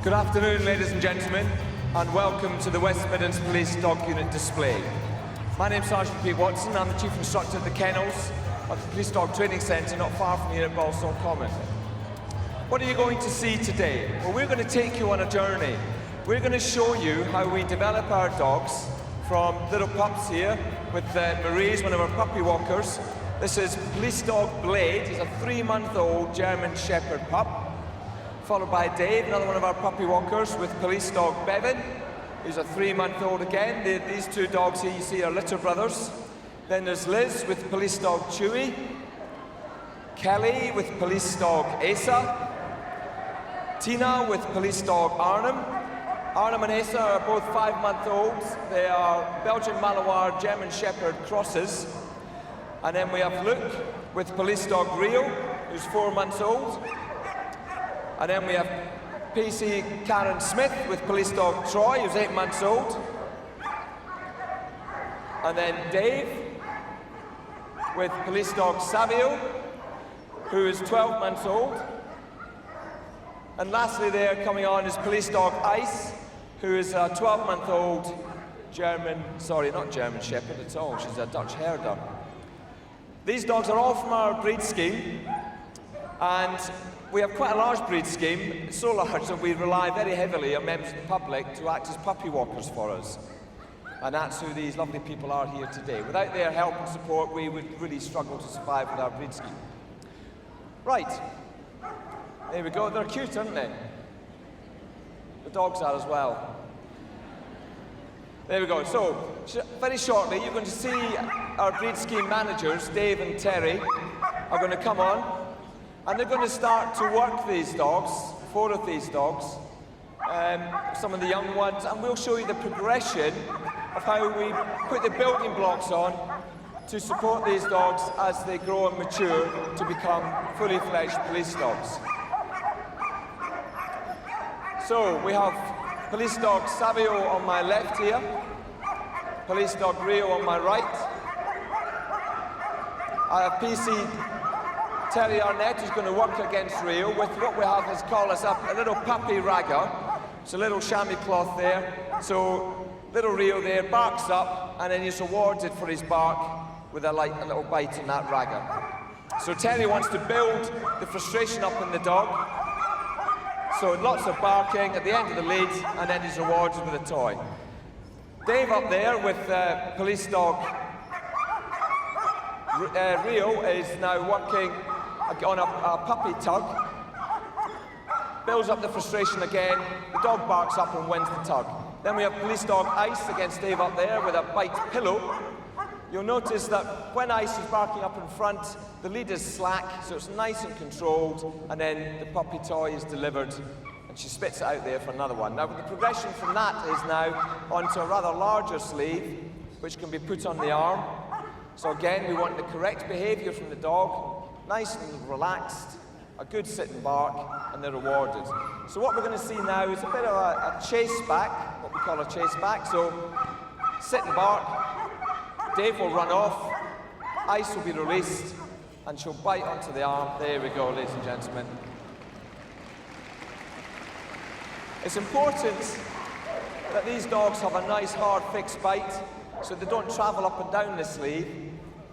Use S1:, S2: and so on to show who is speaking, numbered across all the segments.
S1: Good afternoon, ladies and gentlemen, and welcome to the West Midlands Police Dog Unit display. My name's Sergeant Pete Watson. I'm the Chief Instructor at the Kennels at the Police Dog Training Centre not far from here at Balsall Common. What are you going to see today? Well, we're going to take you on a journey. We're going to show you how we develop our dogs from little pups here with Marie's, one of our puppy walkers. This is Police Dog Blade. He's a 3-month-old German Shepherd pup. Followed by Dave, another one of our puppy walkers, with Police Dog Bevan, who's a 3-month-old again. These two dogs here you see are litter brothers. Then there's Liz with Police Dog Chewy, Kelly with Police Dog Asa, Tina with Police Dog Arnhem. Arnhem and Asa are both 5-month-olds. They are Belgian Malinois German Shepherd crosses. And then we have Luke with Police Dog Rio, who's 4 months old. And then we have PC Karen Smith with Police Dog Troy, who's 8 months old. And then Dave with Police Dog Savio, who is 12 months old. And lastly there, coming on, is Police Dog Ice, who is a 12-month-old not German Shepherd at all, she's a Dutch Herder. These dogs are all from our breed scheme, and we have quite a large breed scheme. It's so large that we rely very heavily on members of the public to act as puppy walkers for us. And that's who these lovely people are here today. Without their help and support, we would really struggle to survive with our breed scheme. Right, there we go. They're cute, aren't they? The dogs are as well. There we go. So, very shortly, you're going to see our breed scheme managers, Dave and Terry, are going to come on. And they're going to start to work these dogs, 4 of these dogs, some of the young ones, and we'll show you the progression of how we put the building blocks on to support these dogs as they grow and mature to become fully fledged police dogs. So we have Police Dog Savio on my left here, Police Dog Rio on my right. I have PC Terry Arnett, who's going to work against Rio with what we have is called as a little puppy ragger. It's a little chamois cloth there. So little Rio there barks up, and then he's awarded for his bark with a little bite in that ragger. So Terry wants to build the frustration up in the dog. So lots of barking at the end of the lead, and then he's awarded with a toy. Dave up there with Police Dog Rio is now working on a puppy tug, builds up the frustration again, the dog barks up and wins the tug. Then we have Police Dog Ice against Dave up there with a bite pillow. You'll notice that when Ice is barking up in front, the lead is slack, so it's nice and controlled, and then the puppy toy is delivered, and she spits it out there for another one. Now the progression from that is now onto a rather larger sleeve, which can be put on the arm. So again, we want the correct behaviour from the dog, nice and relaxed, a good sit and bark, and they're rewarded. So what we're going to see now is a bit of a chase back, what we call a chase back. So sit and bark, Dave will run off, Ice will be released, and she'll bite onto the arm. There we go, ladies and gentlemen. It's important that these dogs have a nice hard fixed bite so they don't travel up and down the sleeve,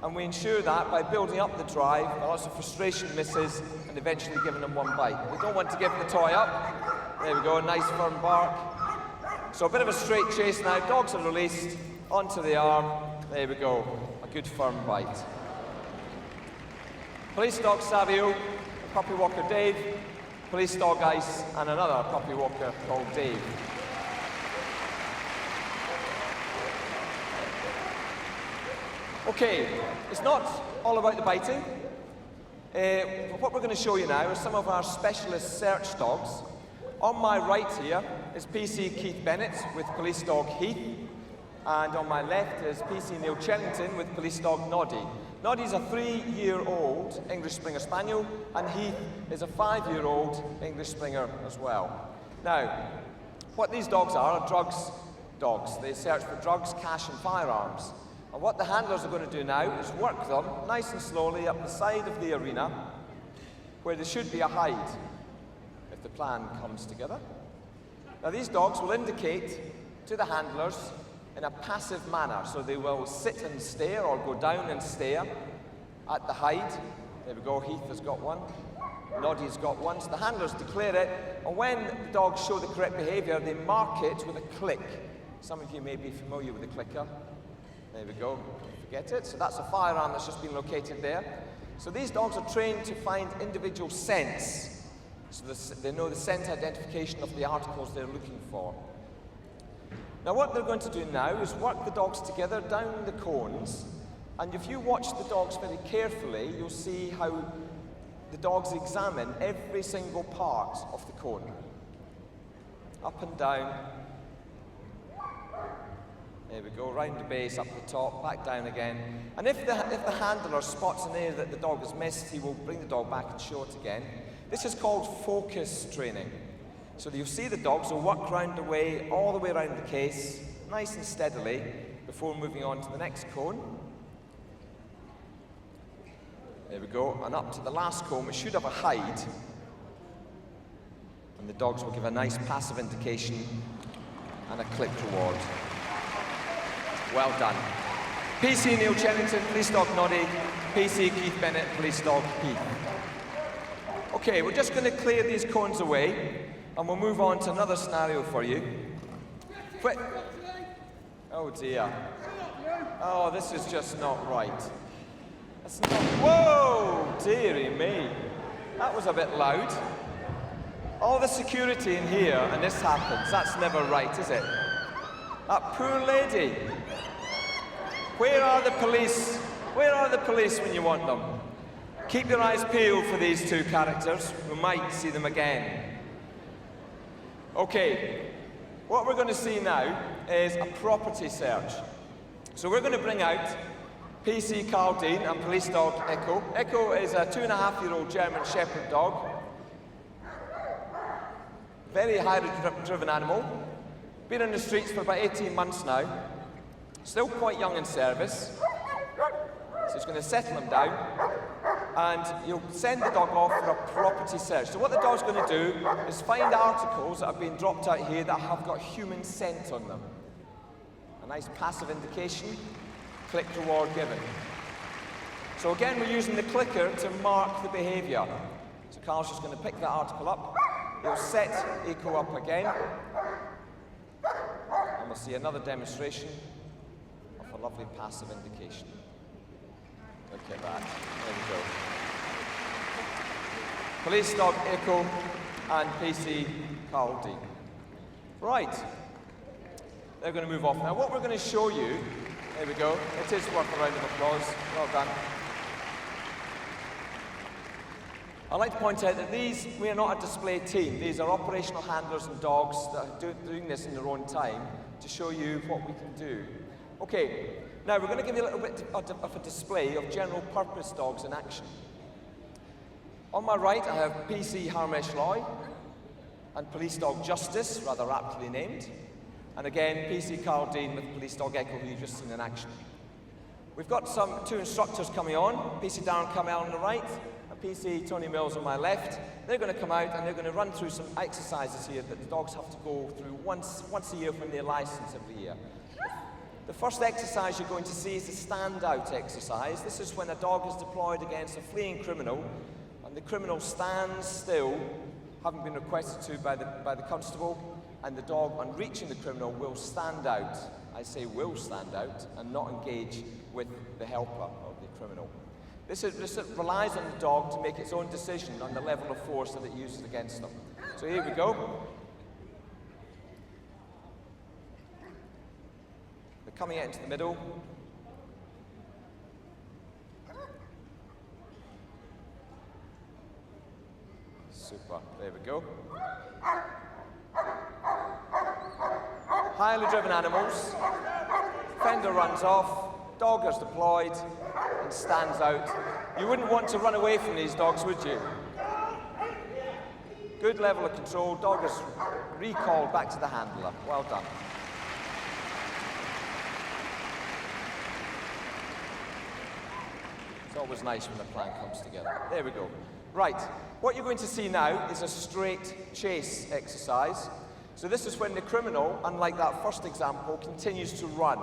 S1: and we ensure that by building up the drive, lots of frustration misses, and eventually giving them one bite. We don't want to give the toy up. There we go, nice firm bark. So a bit of a straight chase now, dogs are released, onto the arm, there we go, a good firm bite. Police Dog Savio, Puppy Walker Dave, Police Dog Ice, and another puppy walker called Dave. Okay, it's not all about the biting. What we're going to show you now are some of our specialist search dogs. On my right here is PC Keith Bennett with Police Dog Heath, and on my left is PC Neil Chellington with Police Dog Noddy. Noddy's a 3-year-old English Springer Spaniel, and Heath is a 5-year-old English Springer as well. Now, what these dogs are drugs dogs. They search for drugs, cash, and firearms. And what the handlers are going to do now is work them nice and slowly up the side of the arena where there should be a hide, if the plan comes together. Now these dogs will indicate to the handlers in a passive manner, so they will sit and stare or go down and stare at the hide. There we go, Heath has got one, Noddy's got one. So the handlers declare it, and when the dogs show the correct behaviour, they mark it with a click. Some of you may be familiar with the clicker. There we go, forget it. So that's a firearm that's just been located there. So these dogs are trained to find individual scents. So they know the scent identification of the articles they're looking for. Now what they're going to do now is work the dogs together down the cones, and if you watch the dogs very carefully, you'll see how the dogs examine every single part of the cone. Up and down. There we go, round the base, up the top, back down again. And if the handler spots an area that the dog has missed, he will bring the dog back and show it again. This is called focus training. So you'll see the dogs will work round the way, all the way around the case, nice and steadily, before moving on to the next cone. There we go, and up to the last cone, we should have a hide. And the dogs will give a nice passive indication and a click reward. Well done. PC Neil Chennington, Police Dog Noddy, PC Keith Bennett, Police Dog Heath. Okay, we're just going to clear these cones away, and we'll move on to another scenario for you. Quick. Oh dear. Oh, this is just not right. That's not... Whoa, dearie me. That was a bit loud. All the security in here, and this happens. That's never right, is it? That poor lady. Where are the police? Where are the police when you want them? Keep your eyes peeled for these two characters. We might see them again. Okay, what we're going to see now is a property search. So we're going to bring out PC Carl Dean and Police Dog Echo. Echo is a 2.5-year-old German Shepherd dog. Very highly driven animal. Been in the streets for about 18 months now. Still quite young in service. So he's going to settle him down, and you'll send the dog off for a property search. So what the dog's going to do is find articles that have been dropped out here that have got human scent on them. A nice passive indication, click reward given. So again, we're using the clicker to mark the behaviour. So Carl's just going to pick that article up. He'll set Echo up again. And we'll see another demonstration of a lovely passive indication. Look at that. There we go. Police Dog Echo and PC Carl D. Right. They're going to move off now. What we're going to show you, there we go. It is worth a round of applause. Well done. I'd like to point out that we are not a display team. These are operational handlers and dogs that are doing this in their own time to show you what we can do. Okay, now we're going to give you a little bit of a display of general purpose dogs in action. On my right, I have PC Harmesh Loy and Police Dog Justice, rather aptly named. And again, PC Carl Dean with Police Dog Echo, who you've just seen in action. We've got two instructors coming on, PC Darren Camel on the right, and PC Tony Mills on my left. They're going to come out and they're going to run through some exercises here that the dogs have to go through once a year from their license every year. The first exercise you're going to see is a stand-out exercise. This is when a dog is deployed against a fleeing criminal, and the criminal stands still, having been requested to by the constable, and the dog, on reaching the criminal, will stand out. I say will stand out, and not engage with the helper of the criminal. This relies on the dog to make its own decision on the level of force that it uses against them. So here we go. They're coming out into the middle. Super, there we go. Highly driven animals. Fender runs off, dog is deployed and stands out. You wouldn't want to run away from these dogs, would you? Good level of control, dog is recalled back to the handler. Well done. It's always nice when the plan comes together. There we go. Right, what you're going to see now is a straight chase exercise. So this is when the criminal, unlike that first example, continues to run.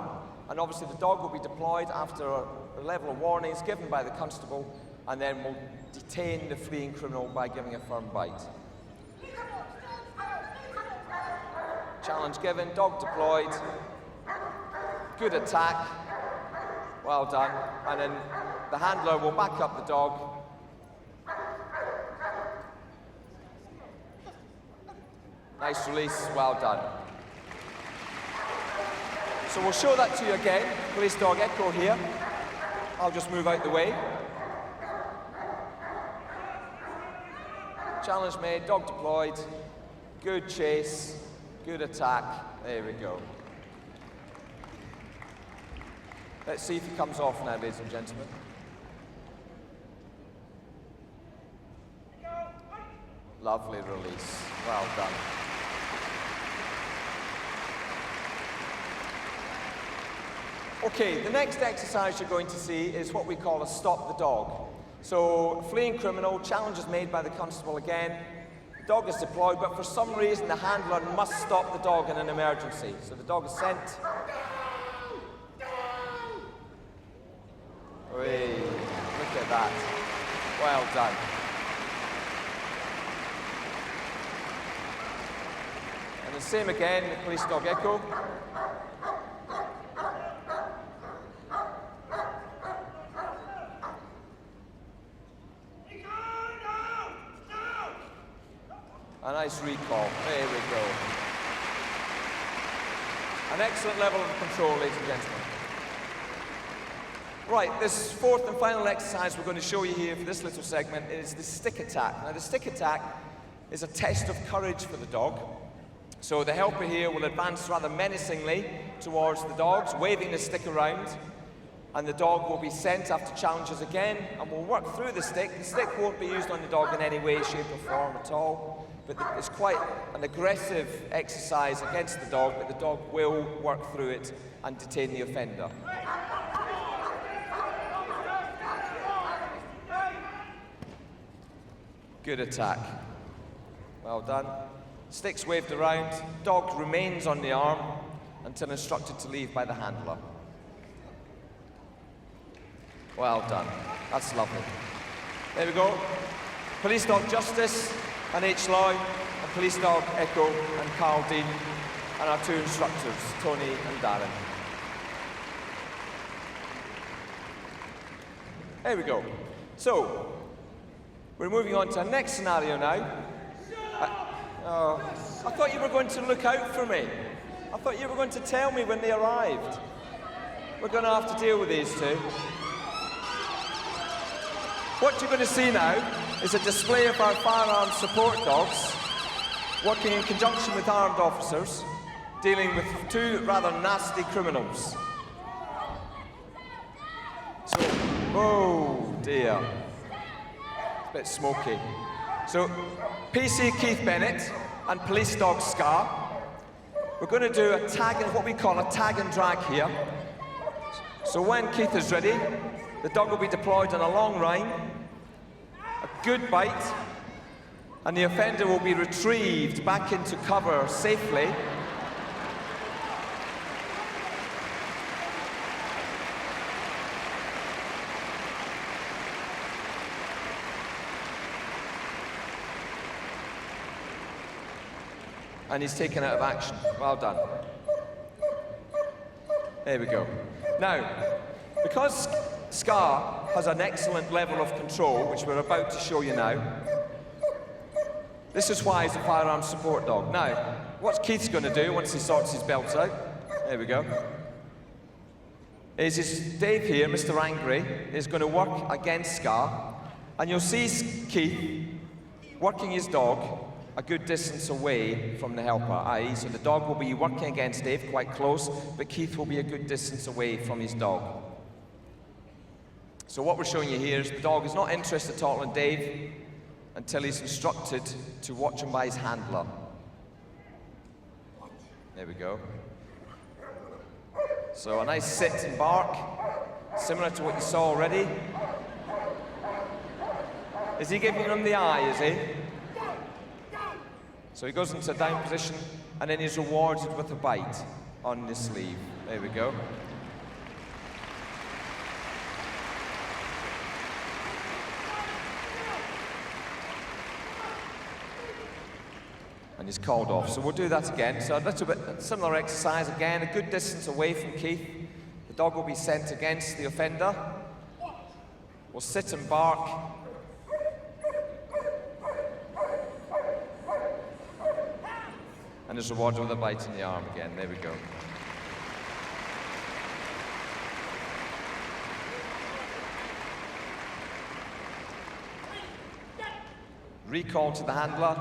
S1: And obviously the dog will be deployed after a level of warnings given by the constable, and then will detain the fleeing criminal by giving a firm bite. Challenge given, dog deployed, good attack, well done, and then the handler will back up the dog. Nice release, well done. So we'll show that to you again, police dog Echo here. I'll just move out the way. Challenge made, dog deployed, good chase, good attack, there we go. Let's see if he comes off now, ladies and gentlemen. Lovely release, well done. Okay, the next exercise you're going to see is what we call a stop the dog. So, fleeing criminal, challenge is made by the constable again. The dog is deployed, but for some reason the handler must stop the dog in an emergency. So the dog is sent. Whee, look at that. Well done. And the same again, the police dog Echo. A nice recall, there we go. An excellent level of control, ladies and gentlemen. Right, this fourth and final exercise we're going to show you here for this little segment is the stick attack. Now the stick attack is a test of courage for the dog. So the helper here will advance rather menacingly towards the dogs, waving the stick around, and the dog will be sent after challenges again, and will work through the stick. The stick won't be used on the dog in any way, shape or form at all. But it's quite an aggressive exercise against the dog, but the dog will work through it and detain the offender. Good attack. Well done. Stick's waved around, dog remains on the arm until instructed to leave by the handler. Well done. That's lovely. There we go. Police dog Justice and H. Lowe, and police dog Echo and Carl Dean, and our two instructors, Tony and Darren. There we go. So, we're moving on to our next scenario now. I thought you were going to look out for me. I thought you were going to tell me when they arrived. We're going to have to deal with these two. What you're going to see now is a display of our Firearm Support dogs working in conjunction with armed officers dealing with two rather nasty criminals. So, oh dear, it's a bit smoky. So, PC Keith Bennett and police dog Scar, we're going to do a tag and what we call a tag and drag here. So when Keith is ready, the dog will be deployed on a long line, a good bite, and the offender will be retrieved back into cover safely. And he's taken out of action. Well done. There we go. Now, because Scar has an excellent level of control, which we're about to show you now, this is why he's a Firearm Support dog. Now, what Keith's going to do once he sorts his belts out, there we go, is Dave here, Mr. Angry, is going to work against Scar, and you'll see Keith working his dog a good distance away from the helper, i.e. so the dog will be working against Dave quite close, but Keith will be a good distance away from his dog. So what we're showing you here is the dog is not interested at all in Dave until he's instructed to watch him by his handler. There we go. So a nice sit and bark, similar to what you saw already. Is he giving him the eye, is he? So he goes into a down position, and then he's rewarded with a bite on the sleeve. There we go. And he's called off. So we'll do that again. So a little bit similar exercise again, a good distance away from Keith. The dog will be sent against the offender. We'll sit and bark. And is rewarded with a bite in the arm again. There we go. Recall to the handler.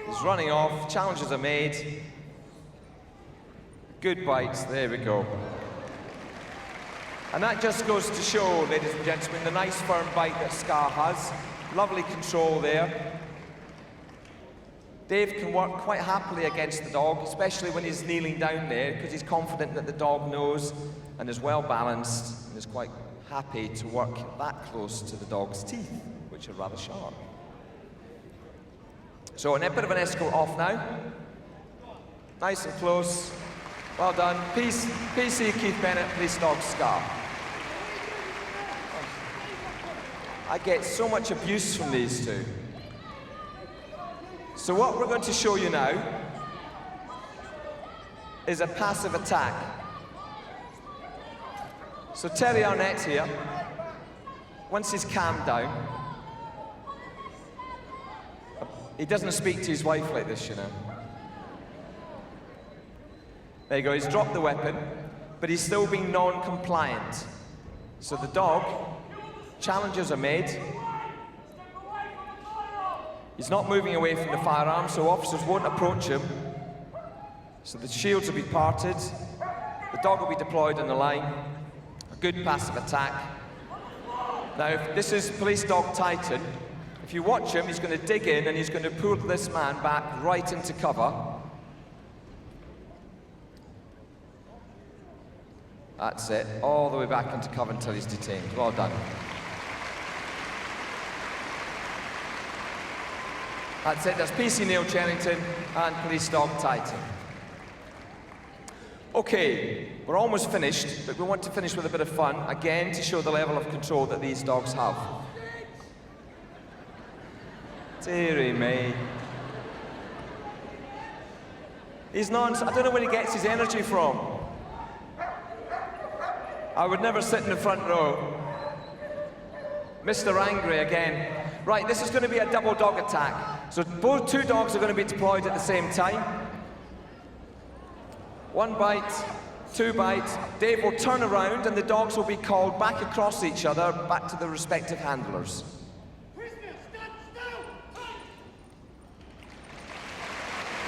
S1: He's running off, challenges are made. Good bites, there we go. And that just goes to show, ladies and gentlemen, the nice firm bite that Scar has. Lovely control there. Dave can work quite happily against the dog, especially when he's kneeling down there, because he's confident that the dog knows and is well balanced and is quite happy to work that close to the dog's teeth, which are rather sharp. So a bit of an escort off now. Nice and close. Well done. PC Keith Bennett, Police Dog Scar. I get so much abuse from these two. So what we're going to show you now is a passive attack. So Terry Arnett here, once he's calmed down, he doesn't speak to his wife like this, you know. There you go, he's dropped the weapon, but he's still being non-compliant. So the dog, challenges are made. He's not moving away from the firearm, so officers won't approach him. So the shields will be parted. The dog will be deployed on the line. A good passive attack. Now, if this is Police Dog Titan. If you watch him, he's going to dig in and he's going to pull this man back right into cover. That's it, all the way back into cover until he's detained. Well done. That's it, that's PC Neil Cherrington and Police Dog Titan. Okay, we're almost finished, but we want to finish with a bit of fun, again, to show the level of control that these dogs have. Dearie me. He's I don't know where he gets his energy from. I would never sit in the front row. Mr. Angry again. Right, this is going to be a double dog attack. So both two dogs are going to be deployed at the same time. One bite, two bites. Dave will turn around and the dogs will be called back across each other, back to the respective handlers.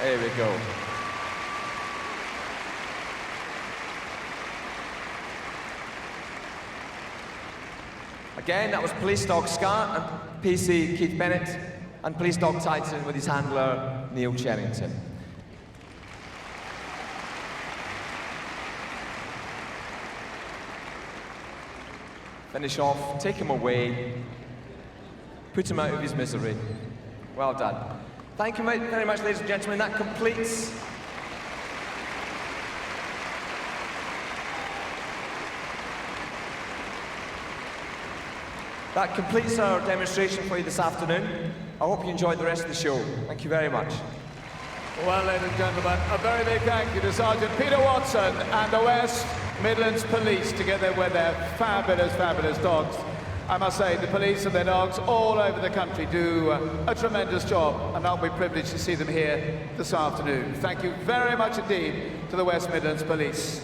S1: There we go. Again, that was Police Dog Scar and PC Keith Bennett and Police Dog Titan with his handler Neil Cherrington. Finish off, take him away, put him out of his misery. Well done. Thank you very much, ladies and gentlemen. That completes our demonstration for you this afternoon. I hope you enjoyed the rest of the show. Thank you very much.
S2: Well, ladies and gentlemen, a very big thank you to Sergeant Peter Watson and the West Midlands Police, together with their fabulous, fabulous dogs. I must say, the police and their dogs all over the country do a tremendous job, and I'll be privileged to see them here this afternoon. Thank you very much indeed to the West Midlands Police.